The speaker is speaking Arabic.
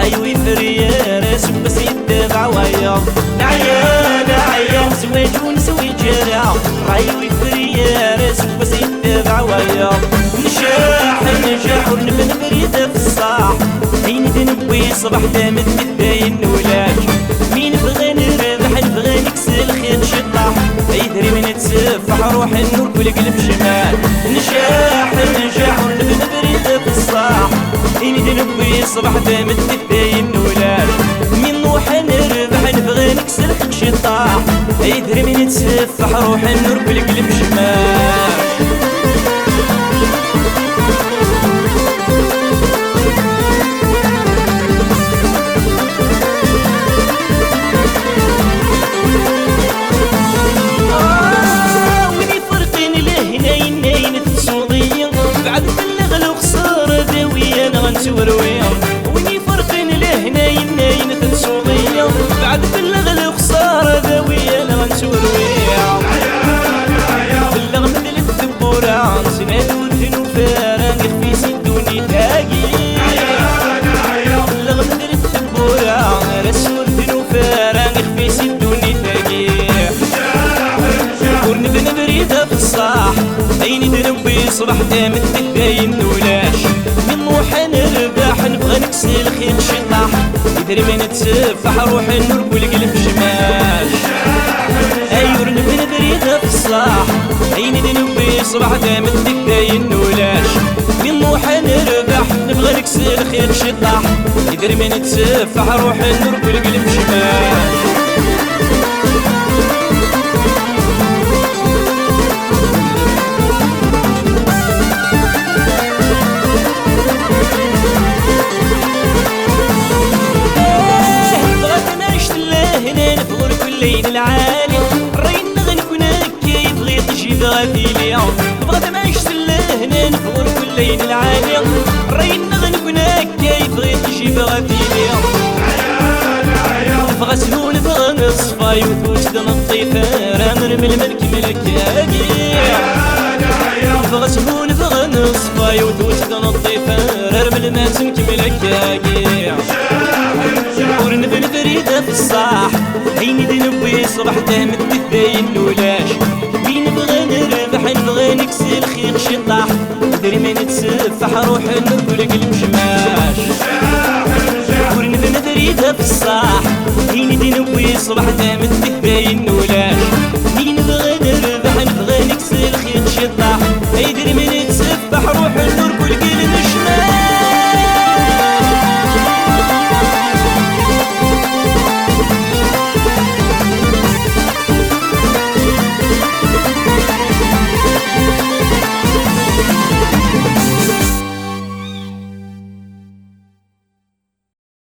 رايوي فريار سبس يدفع ويا نعيا زواج ونسوي جرا رايوي فريار سبس يدفع ويا نجاح ونبن بريد في الصاح عين دنبوي صبح دامت الداين ولاش مين بغى نربح نبغى نكسل خير شطاح يدري من تسفح روح النور والقلب شمال نجاح ونبن بريد في الصاح عين دنبوي صبح دامت الداين ولاش مين نروح نربح نبغى نكسل خير شطاح يدري من تسفح روح النور والقلب شمال ويني فرقين لهناين تنسوضية بعد بلغ الخسارة ذوية أنا غنسور ويا بلغ مثل الثبورة سناد ودن وفاران يخفي سدوني تاقي بلغ مثل الثبورة رسول دن وفاران يخفي سدوني تاقي ورنبن بريدة في الصاح عيني دنبي صبح دامت تداين ولاش من روح نربح نبغى نكسل خير شطاح يدري من تسفح روح النور والقلب شمال ايور نبن بريدها في الصاح عيني دنبي صبح دامت تداين ولاش من روح نربح نبغى نكسل خير شطاح يدري من تسفح روح النور والقلب شمال الليل العالي رين نغنكون هكا يبغي تجي غادي اليوم بغات معيش هنا نفور كل ليل العالي رين نغنكون هكا يبغي تجي غادي اليوم بغا سهول بغا نصفاي وتوجد نطيفة رامر من الملك ملكاكي بغا سهول بغا نصفاي وتوجد نطيفة رامر من الملك ملكاكي ورنبن فريدة في الصاح عيني دنبوي صبح دامت تداين ولاش بين بغى نربح نبغى نكسل خير شطاح دري من تسفح روح النور والقلب شماش ورنبن فريدة في الصاح عيني دنبوي صبح دامت